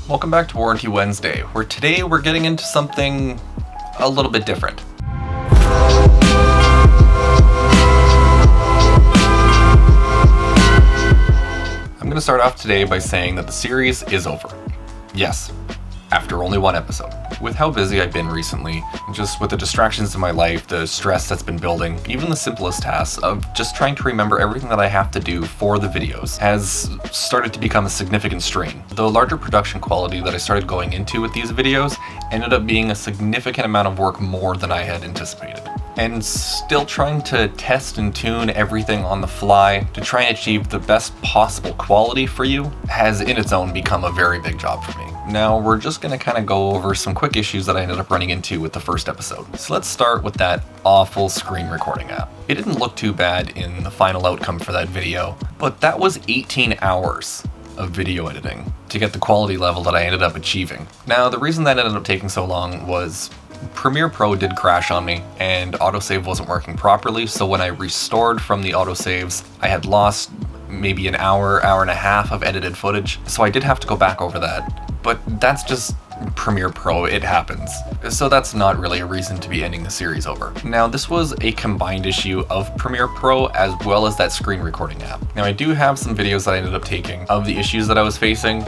Welcome back to Warranty Wednesday, where today we're getting into something a little bit different. I'm going to start off today by saying that the series is over. Yes, after only one episode. With how busy I've been recently, just with the distractions in my life, the stress that's been building, even the simplest tasks of just trying to remember everything that I have to do for the videos has started to become a significant strain. The larger production quality that I started going into with these videos ended up being a significant amount of work more than I had anticipated. And still trying to test and tune everything on the fly to try and achieve the best possible quality for you has in its own become a very big job for me. Now we're just going to kind of go over some quick issues that I ended up running into with the first episode. So let's start with that awful screen recording app. It didn't look too bad in the final outcome for that video, but that was 18 hours of video editing to get the quality level that I ended up achieving. Now the reason that ended up taking so long was Premiere Pro did crash on me and autosave wasn't working properly, so when I restored from the autosaves, I had lost maybe an hour and a half of edited footage, so I did have to go back over that. But that's just Premiere Pro, it happens. So that's not really a reason to be ending the series over. Now this was a combined issue of Premiere Pro as well as that screen recording app. Now I do have some videos that I ended up taking of the issues that I was facing,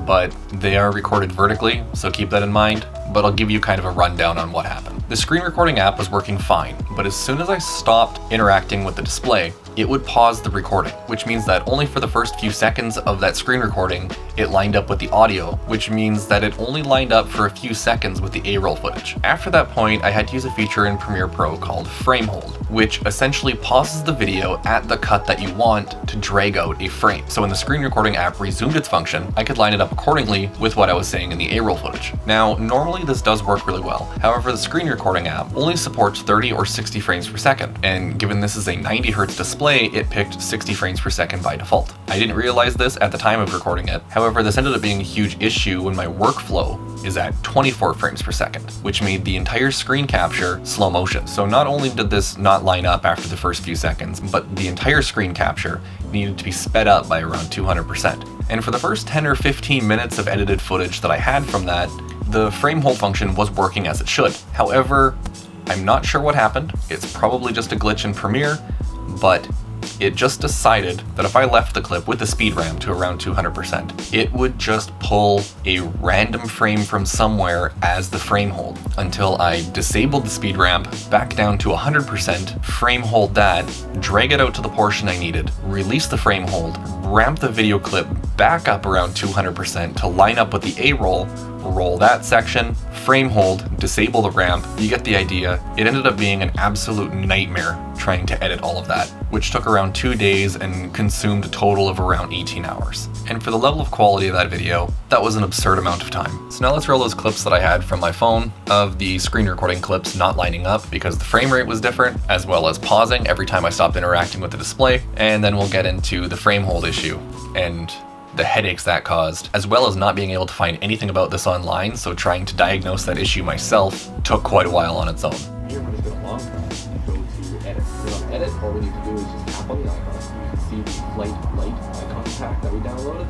but they are recorded vertically, so keep that in mind. But I'll give you kind of a rundown on what happened. The screen recording app was working fine, but as soon as I stopped interacting with the display, it would pause the recording, which means that only for the first few seconds of that screen recording, it lined up with the audio, which means that it only lined up for a few seconds with the A-roll footage. After that point, I had to use a feature in Premiere Pro called frame hold, which essentially pauses the video at the cut that you want to drag out a frame. So when the screen recording app resumed its function, I could line it up accordingly with what I was saying in the A-roll footage. Now, normally this does work really well. However, the screen recording app only supports 30 or 60 frames per second, and given this is a 90 Hz display, it picked 60 frames per second by default. I didn't realize this at the time of recording it. However, this ended up being a huge issue when my workflow is at 24 frames per second, which made the entire screen capture slow motion. So not only did this not line up after the first few seconds, but the entire screen capture needed to be sped up by around 200%. And for the first 10 or 15 minutes of edited footage that I had from that, the frame hold function was working as it should. However, I'm not sure what happened. It's probably just a glitch in Premiere, but it just decided that if I left the clip with the speed ramp to around 200%, it would just pull a random frame from somewhere as the frame hold until I disabled the speed ramp back down to 100%, frame hold that, drag it out to the portion I needed, release the frame hold, ramp the video clip back up around 200% to line up with the A-roll, roll that section, frame hold, disable the ramp. You get the idea. It ended up being an absolute nightmare trying to edit all of that, which took around 2 days and consumed a total of around 18 hours. And for the level of quality of that video, that was an absurd amount of time. So now let's roll those clips that I had from my phone of the screen recording clips not lining up because the frame rate was different, as well as pausing every time I stopped interacting with the display. And then we'll get into the frame hold issue and the headaches that caused, as well as not being able to find anything about this online, so trying to diagnose that issue myself took quite a while on its own. Here when it's been a long time, you go to edit. So edit, all we need to do is just tap on the icon. You can see the flight light icon pack that we downloaded.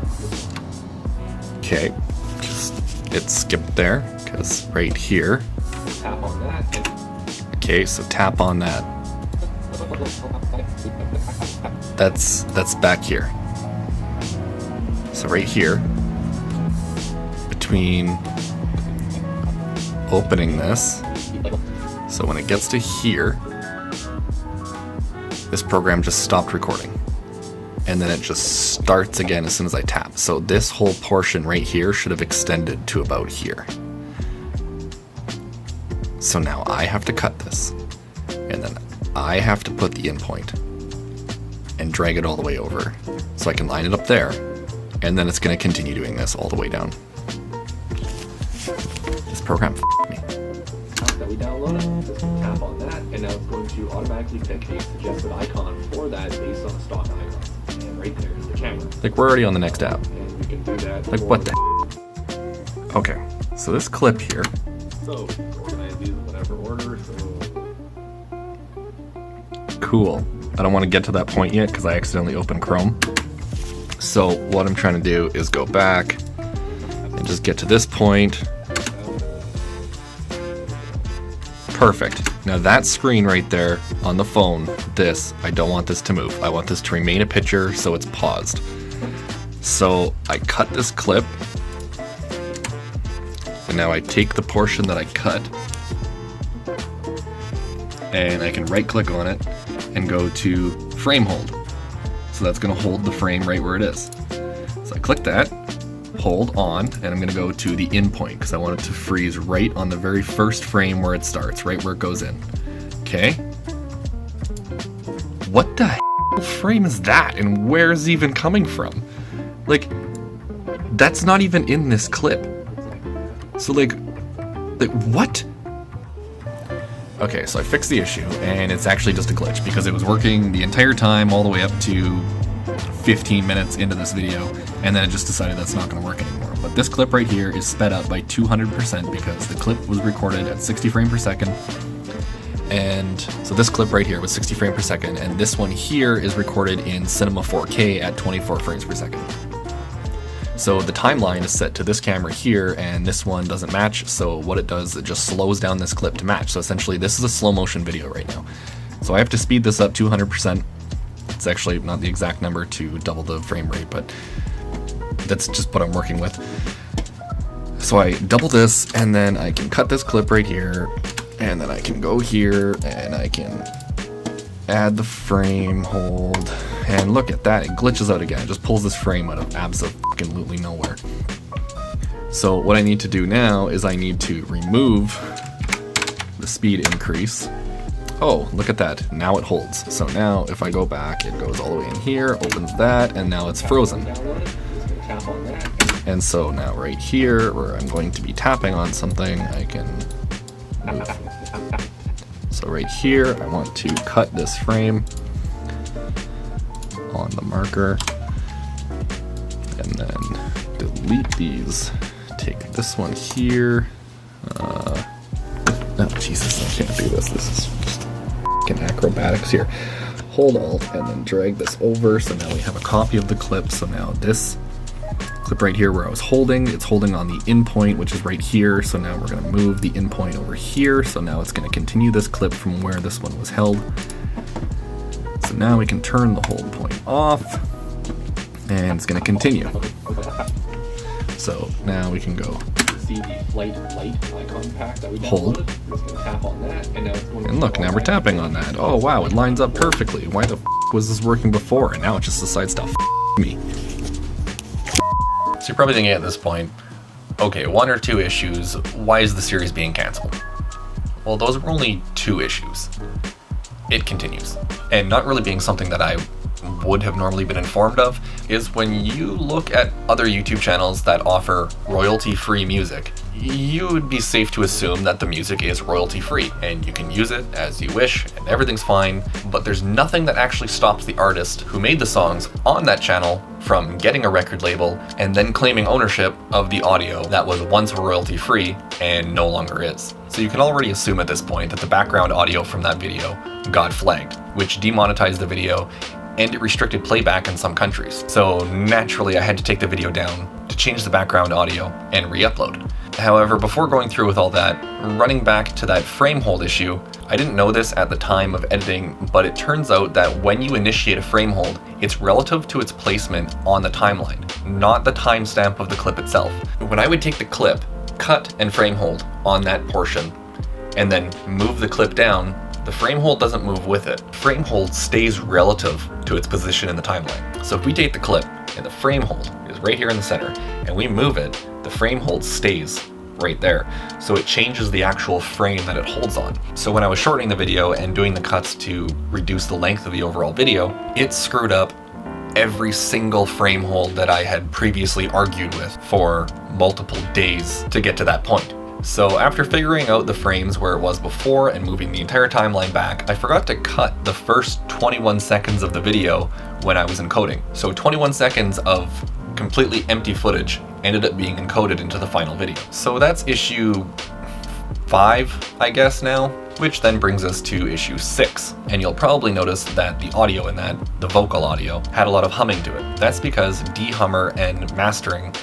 Okay, it skipped there, because right here. Tap on that. Okay, so tap on that. That's back here. So right here, between opening this, so when it gets to here, this program just stopped recording. And then it just starts again as soon as I tap. So this whole portion right here should have extended to about here. So now I have to cut this, and then I have to put the in point and drag it all the way over so I can line it up there. And then it's going to continue doing this all the way down. This program f***ed me. That we downloaded, just tap on that, and now it's going to automatically pick a suggested icon for that based on the stock icon. And right there is the camera. Like, we're already on the next app. And we can do that. Like, what the f***? Okay, so this clip here. So, organize these in whatever order, so... Cool. I don't want to get to that point yet because I accidentally opened Chrome. So what I'm trying to do is go back and just get to this point. Perfect. Now that screen right there on the phone, I don't want this to move. I want this to remain a picture so it's paused. So I cut this clip, and now I take the portion that I cut, and I can right click on it and go to frame hold. So that's gonna hold the frame right where it is. So I click that, hold on, and I'm gonna go to the in point because I want it to freeze right on the very first frame where it starts, right where it goes in. Okay. What the hell frame is that, and where is it even coming from? Like, that's not even in this clip. So like what? Okay, so I fixed the issue, and it's actually just a glitch because it was working the entire time all the way up to 15 minutes into this video, and then it just decided that's not going to work anymore. But this clip right here is sped up by 200% because the clip was recorded at 60 frames per second. And so this clip right here was 60 frames per second, and this one here is recorded in Cinema 4K at 24 frames per second. So the timeline is set to this camera here, and this one doesn't match, so what it does, it just slows down this clip to match. So essentially this is a slow motion video right now. So I have to speed this up 200%. It's actually not the exact number to double the frame rate, but that's just what I'm working with. So I double this, and then I can cut this clip right here, and then I can go here, and I can add the frame hold, and look at that, it glitches out again. It just pulls this frame out of absolutely nowhere. So what I need to do now is I need to remove the speed increase. Oh, look at that, now it holds. So now if I go back, it goes all the way in here, opens that, and now it's frozen. And so now right here, where I'm going to be tapping on something, I can move. So right here, I want to cut this frame on the marker, and then delete these. Take this one here. Oh Jesus, I can't do this. This is just f***ing acrobatics here. Hold Alt and then drag this over. So now we have a copy of the clip. So now this clip right here where I was holding, it's holding on the in point, which is right here. So now we're going to move the in point over here. So now it's going to continue this clip from where this one was held. So now we can turn the hold point off, and it's going to continue. So now we can go See the flight light icon pack that we hold. downloaded? We're just gonna tap on that, and now it's going to And look, now we're tapping on that. Oh wow, it lines up perfectly. Why the f was this working before? And now it just decides to f me. So you're probably thinking at this point, okay, 1 or 2 issues, why is the series being cancelled? Well, those were only 2 issues. It continues. And not really being something that I would have normally been informed of is when you look at other YouTube channels that offer royalty-free music, you would be safe to assume that the music is royalty-free and you can use it as you wish and everything's fine, but there's nothing that actually stops the artist who made the songs on that channel from getting a record label and then claiming ownership of the audio that was once royalty-free and no longer is. So you can already assume at this point that the background audio from that video got flagged, which demonetized the video and it restricted playback in some countries. So naturally I had to take the video down to change the background audio and re-upload. However, before going through with all that, running back to that frame hold issue, I didn't know this at the time of editing, but it turns out that when you initiate a frame hold, it's relative to its placement on the timeline, not the timestamp of the clip itself. When I would take the clip, cut and frame hold on that portion, and then move the clip down, the frame hold doesn't move with it. Frame hold stays relative to its position in the timeline. So if we take the clip and the frame hold is right here in the center and we move it, the frame hold stays right there. So it changes the actual frame that it holds on. So when I was shortening the video and doing the cuts to reduce the length of the overall video, it screwed up every single frame hold that I had previously argued with for multiple days to get to that point. So after figuring out the frames where it was before and moving the entire timeline back, I forgot to cut the first 21 seconds of the video when I was encoding. So 21 seconds of completely empty footage ended up being encoded into the final video. So that's issue 5, I guess now, which then brings us to issue 6. And you'll probably notice that the audio in that, the vocal audio, had a lot of humming to it. That's because de-hummer and mastering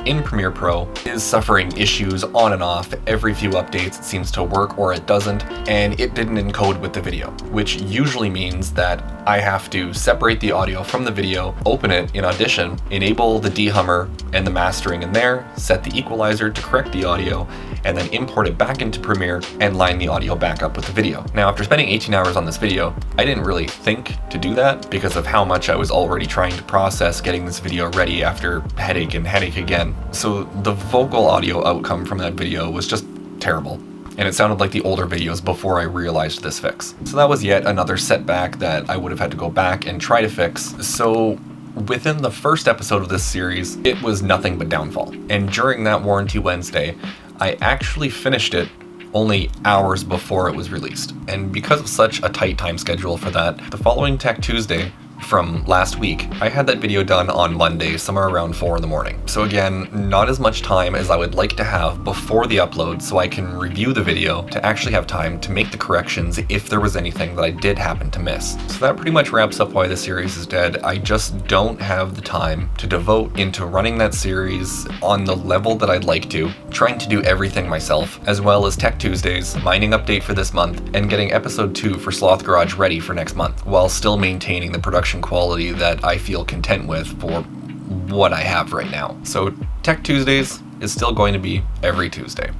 in Premiere Pro is suffering issues on and off. Every few updates it seems to work or it doesn't, and it didn't encode with the video, which usually means that I have to separate the audio from the video, open it in Audition, enable the dehummer and the mastering in there, set the equalizer to correct the audio, and then import it back into Premiere and line the audio back up with the video. Now, after spending 18 hours on this video, I didn't really think to do that because of how much I was already trying to process getting this video ready after headache and headache again. So the vocal audio outcome from that video was just terrible, and it sounded like the older videos before I realized this fix. So that was yet another setback that I would have had to go back and try to fix. So within the first episode of this series, it was nothing but downfall. And during that Warranty Wednesday, I actually finished it only hours before it was released. And because of such a tight time schedule for that, the following Tech Tuesday from last week, I had that video done on Monday, somewhere around 4 in the morning. So again, not as much time as I would like to have before the upload so I can review the video to actually have time to make the corrections if there was anything that I did happen to miss. So that pretty much wraps up why the series is dead. I just don't have the time to devote into running that series on the level that I'd like to, trying to do everything myself, as well as Tech Tuesdays, mining update for this month, and getting episode 2 for Sloth Garage ready for next month, while still maintaining the production quality that I feel content with for what I have right now. So Tech Tuesdays is still going to be every Tuesday.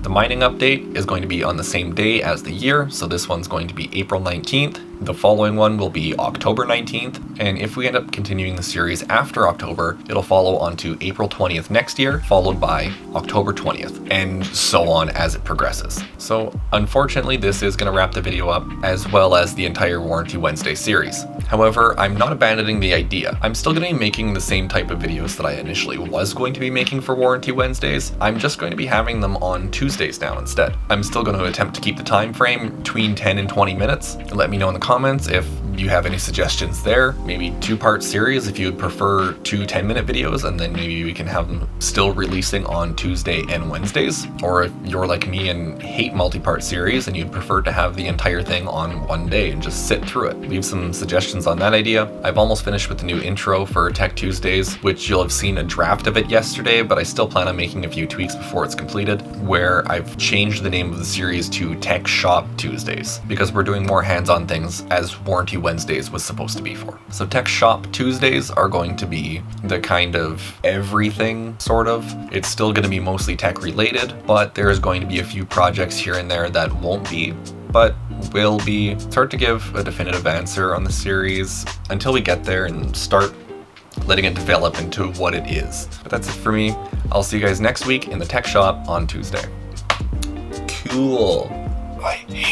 The mining update is going to be on the same day as the year, so this one's going to be April 19th. The following one will be October 19th, and if we end up continuing the series after October, it'll follow on to April 20th next year, followed by October 20th, and so on as it progresses. So unfortunately, this is going to wrap the video up, as well as the entire Warranty Wednesday series. However, I'm not abandoning the idea. I'm still going to be making the same type of videos that I initially was going to be making for Warranty Wednesdays. I'm just going to be having them on Tuesdays now instead. I'm still going to attempt to keep the time frame between 10 and 20 minutes. Let me know in the comments if you have any suggestions there. Maybe 2-part series if you would prefer 2 10-minute videos, and then maybe we can have them still releasing on Tuesday and Wednesdays. Or if you're like me and hate multi-part series and you'd prefer to have the entire thing on one day and just sit through it. Leave some suggestions on that idea. I've almost finished with the new intro for Tech Tuesdays, which you'll have seen a draft of it yesterday, but I still plan on making a few tweaks before it's completed, where I've changed the name of the series to Tech Shop Tuesdays, because we're doing more hands-on things as Warranty Wednesdays was supposed to be for. So Tech Shop Tuesdays are going to be the kind of everything, sort of. It's still going to be mostly tech related, but there's going to be a few projects here and there that won't be, but will be. It's hard to give a definitive answer on the series until we get there and start letting it develop into what it is. But that's it for me. I'll see you guys next week in the tech shop on Tuesday. Cool. I hate